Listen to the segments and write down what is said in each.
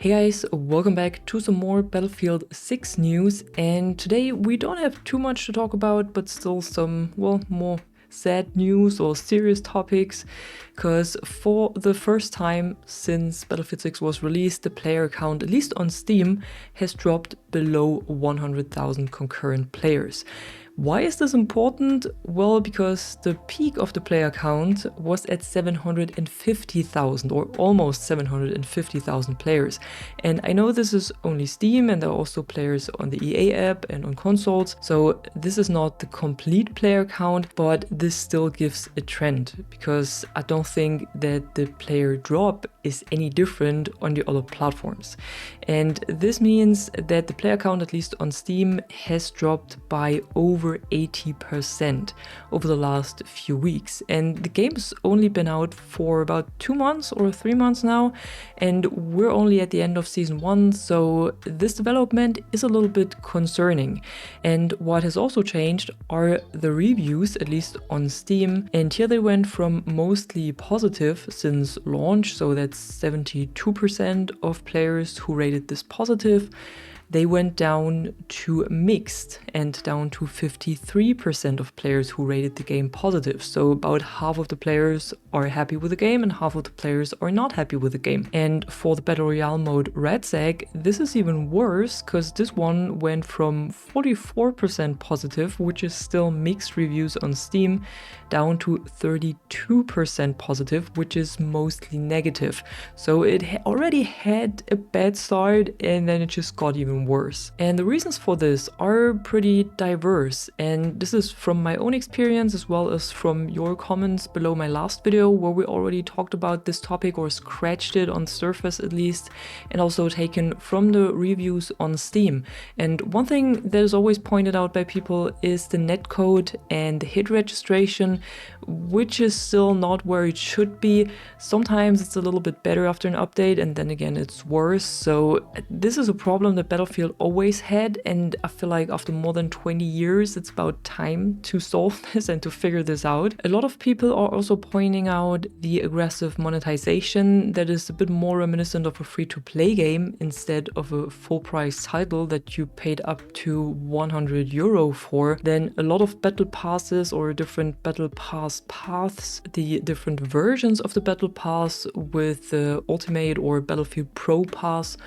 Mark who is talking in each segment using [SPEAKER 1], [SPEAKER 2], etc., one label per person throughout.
[SPEAKER 1] Hey guys, welcome back to some more Battlefield 6 news, and today we don't have too much to talk about, but still some, well, more sad news or serious topics, because for the first time since Battlefield 6 was released, the player count, at least on Steam, has dropped below 100,000 concurrent players. Why is this important? Well, because the peak of the player count was at 750,000 or almost 750,000 players. And I know this is only Steam and there are also players on the EA app and on consoles. So this is not the complete player count, but this still gives a trend because I don't think that the player drop is any different on the other platforms. And this means that the player count, at least on Steam, has dropped by over 80% over the last few weeks. And the game's only been out for about 2 months or 3 months now, and we're only at the end of season 1, so this development is a little bit concerning. And what has also changed are the reviews, at least on Steam, and here they went from mostly positive since launch, so that's 72% of players who rated this positive. They went down to mixed and down to 53% of players who rated the game positive. So about half of the players are happy with the game and half of the players are not happy with the game. And for the Battle Royale mode RedSec, this is even worse because this one went from 44% positive, which is still mixed reviews on Steam, down to 32% positive, which is mostly negative. So it already had a bad start and then it just got even worse. And the reasons for this are pretty diverse, and this is from my own experience as well as from your comments below my last video where we already talked about this topic or scratched it on the surface at least, and also taken from the reviews on Steam. And one thing that is always pointed out by people is the netcode and the hit registration, which is still not where it should be. Sometimes it's a little bit better after an update and then again it's worse. So this is a problem that Battlefield always had, and I feel like after more than 20 years it's about time to solve this and to figure this out. A lot of people are also pointing out the aggressive monetization that is a bit more reminiscent of a free-to-play game instead of a full-price title that you paid up to 100 euro for. Then a lot of battle passes or different battle pass paths, the different versions of the battle pass with the Ultimate or Battlefield Pro pass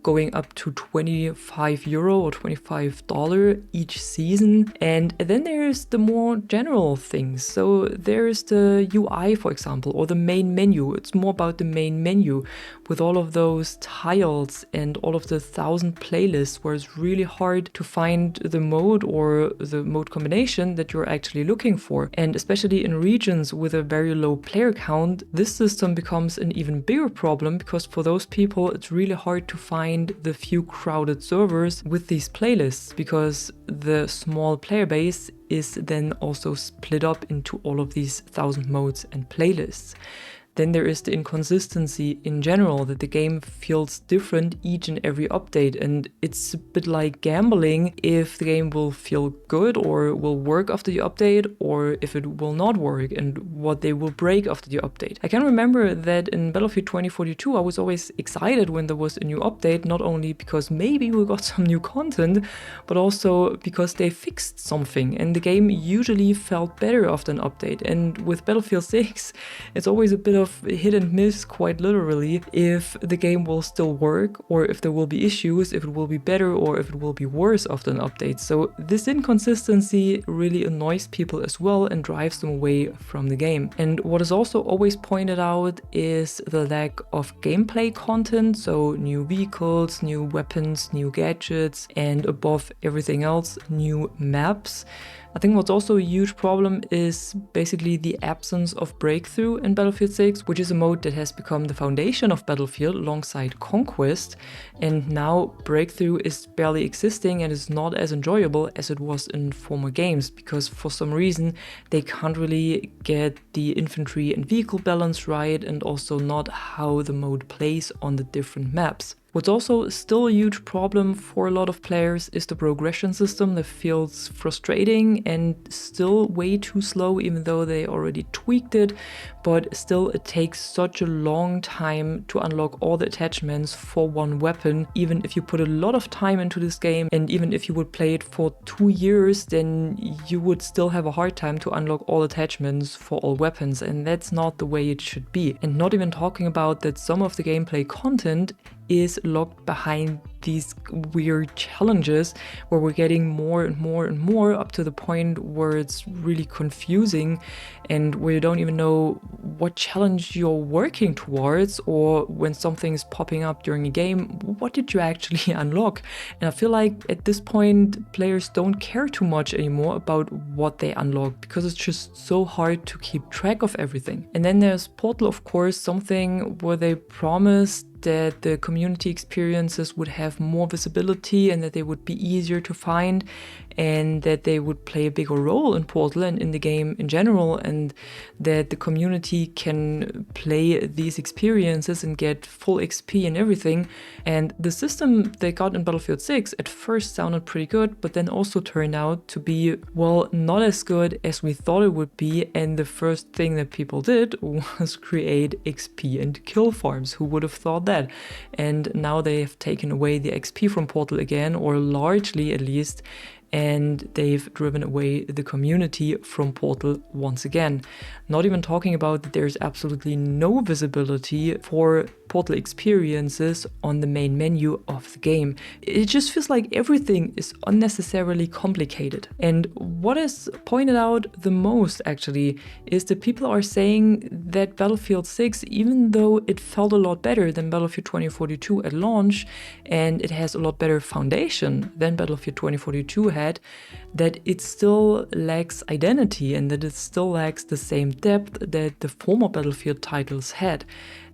[SPEAKER 1] going up to 25 euro or $25 each season. And then there's the more general things. So there's the UI, for example, or the main menu. It's more about the main menu with all of those tiles and all of the 1,000 playlists where it's really hard to find the mode or the mode combination that you're actually looking for. And especially in regions with a very low player count, this system becomes an even bigger problem because for those people it's really hard to find the few crowded servers with these playlists, because the small player base is then also split up into all of these 1,000 modes and playlists. Then there is the inconsistency in general, that the game feels different each and every update, and it's a bit like gambling if the game will feel good or will work after the update, or if it will not work and what they will break after the update. I can remember that in Battlefield 2042 I was always excited when there was a new update, not only because maybe we got some new content, but also because they fixed something and the game usually felt better after an update. And with Battlefield 6 it's always a bit of hit and miss, quite literally, if the game will still work or if there will be issues, if it will be better or if it will be worse after an update. So this inconsistency really annoys people as well and drives them away from the game. And what is also always pointed out is the lack of gameplay content, so new vehicles, new weapons, new gadgets, and above everything else, new maps. I think what's also a huge problem is basically the absence of Breakthrough in Battlefield 6, which is a mode that has become the foundation of Battlefield alongside Conquest, and now Breakthrough is barely existing and is not as enjoyable as it was in former games, because for some reason they can't really get the infantry and vehicle balance right, and also not how the mode plays on the different maps. What's also still a huge problem for a lot of players is the progression system that feels frustrating and still way too slow, even though they already tweaked it. But still, it takes such a long time to unlock all the attachments for one weapon. Even if you put a lot of time into this game, and even if you would play it for 2 years, then you would still have a hard time to unlock all attachments for all weapons, and that's not the way it should be. And not even talking about that some of the gameplay content is locked behind these weird challenges where we're getting more and more and more, up to the point where it's really confusing and where you don't even know what challenge you're working towards, or when something's popping up during a game, what did you actually unlock? And I feel like at this point players don't care too much anymore about what they unlock, because it's just so hard to keep track of everything. And then there's Portal, of course, something where they promised that the community experiences would have more visibility and that they would be easier to find, and that they would play a bigger role in Portal and in the game in general, and that the community can play these experiences and get full XP and everything. And the system they got in Battlefield 6 at first sounded pretty good, but then also turned out to be, well, not as good as we thought it would be. And the first thing that people did was create XP and kill farms. Who would have thought that? And now they have taken away the XP from Portal again, or largely at least, and they've driven away the community from Portal once again. Not even talking about that there's absolutely no visibility for Portal experiences on the main menu of the game. It just feels like everything is unnecessarily complicated. And what is pointed out the most actually is that people are saying that Battlefield 6, even though it felt a lot better than Battlefield 2042 at launch, and it has a lot better foundation than Battlefield 2042 had, that it still lacks identity and that it still lacks the same depth that the former Battlefield titles had.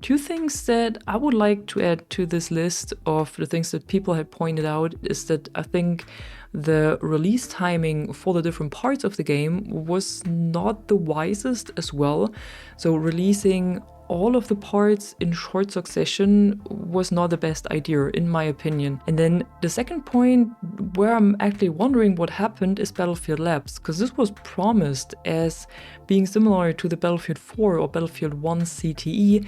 [SPEAKER 1] Two things that I would like to add to this list of the things that people had pointed out is that I think the release timing for the different parts of the game was not the wisest as well. So releasing all of the parts in short succession was not the best idea, in my opinion. And then the second point where I'm actually wondering what happened is Battlefield Labs, because this was promised as being similar to the Battlefield 4 or Battlefield 1 CTE,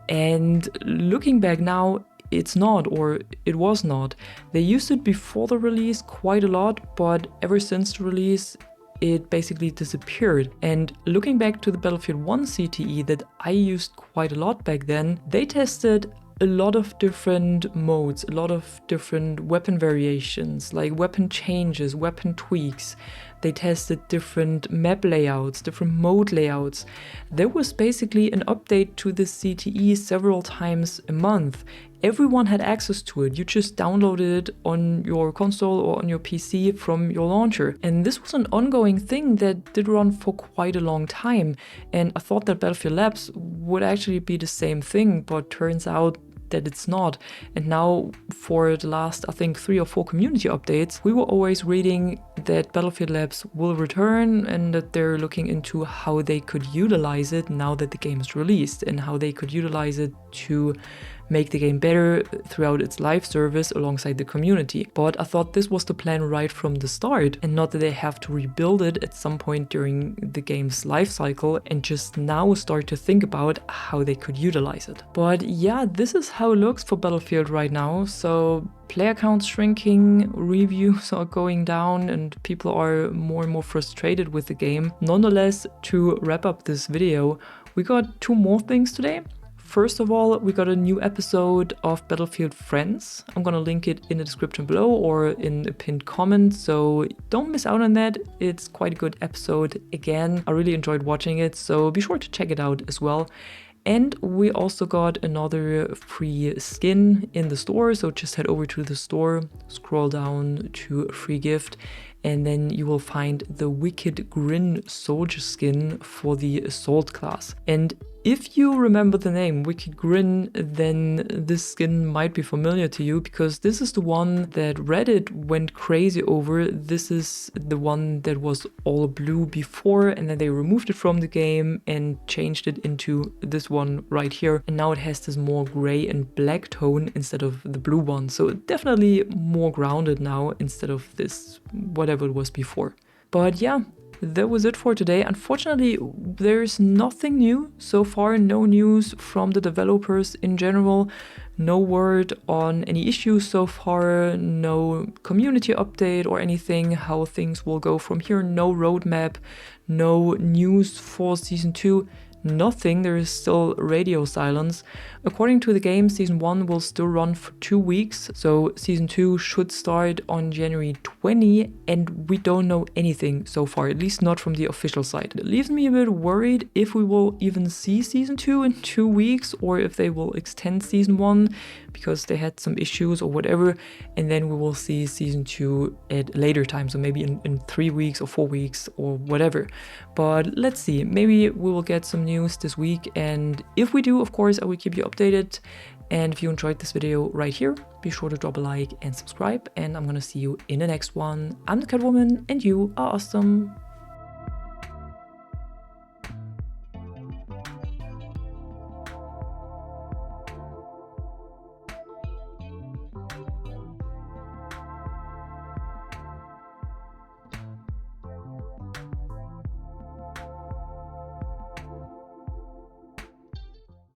[SPEAKER 1] and looking back now, it's not, or it was not. They used it before the release quite a lot, but ever since the release, it basically disappeared. And looking back to the Battlefield 1 CTE that I used quite a lot back then, they tested a lot of different modes, a lot of different weapon variations, like weapon changes, weapon tweaks. They tested different map layouts, different mode layouts. There was basically an update to the CTE several times a month. Everyone had access to it. You just downloaded it on your console or on your PC from your launcher. And this was an ongoing thing that did run for quite a long time. And I thought that Battlefield Labs would actually be the same thing, but turns out that it's not. And now for the last, I think, 3 or 4 community updates, we were always reading that Battlefield Labs will return and that they're looking into how they could utilize it now that the game is released, and how they could utilize it to make the game better throughout its live service alongside the community. But I thought this was the plan right from the start, and not that they have to rebuild it at some point during the game's life cycle and just now start to think about how they could utilize it. But yeah, this is how it looks for Battlefield right now. So player counts shrinking, reviews are going down, and people are more and more frustrated with the game. Nonetheless, to wrap up this video, we got 2 more things today. First of all, we got a new episode of Battlefield Friends. I'm gonna link it in the description below or in a pinned comment, so don't miss out on that. It's quite a good episode. Again, I really enjoyed watching it, so be sure to check it out as well. And we also got another free skin in the store, so just head over to the store, scroll down to free gift, and then you will find the Wicked Grin soldier skin for the Assault class. And if you remember the name Wicked Grin, then this skin might be familiar to you, because this is the one that Reddit went crazy over. This is the one that was all blue before, and then they removed it from the game and changed it into this one right here. And now it has this more gray and black tone instead of the blue one. So definitely more grounded now instead of this whatever it was before. But yeah, that was it for today. Unfortunately, there's nothing new so far, no news from the developers in general, no word on any issues so far, no community update or anything, how things will go from here, no roadmap, no news for Season 2. Nothing, there is still radio silence. According to the game, Season 1 will still run for 2 weeks, so Season 2 should start on January 20, and we don't know anything so far, at least not from the official side. It leaves me a bit worried if we will even see Season 2 in 2 weeks, or if they will extend Season 1 because they had some issues or whatever, and then we will see Season 2 at a later time, so maybe in 3 weeks or 4 weeks or whatever. But let's see, maybe we will get some news this week, and if we do, of course, I will keep you updated. And if you enjoyed this video right here, be sure to drop a like and subscribe, and I'm gonna see you in the next one. I'm the Catwoman, and you are awesome.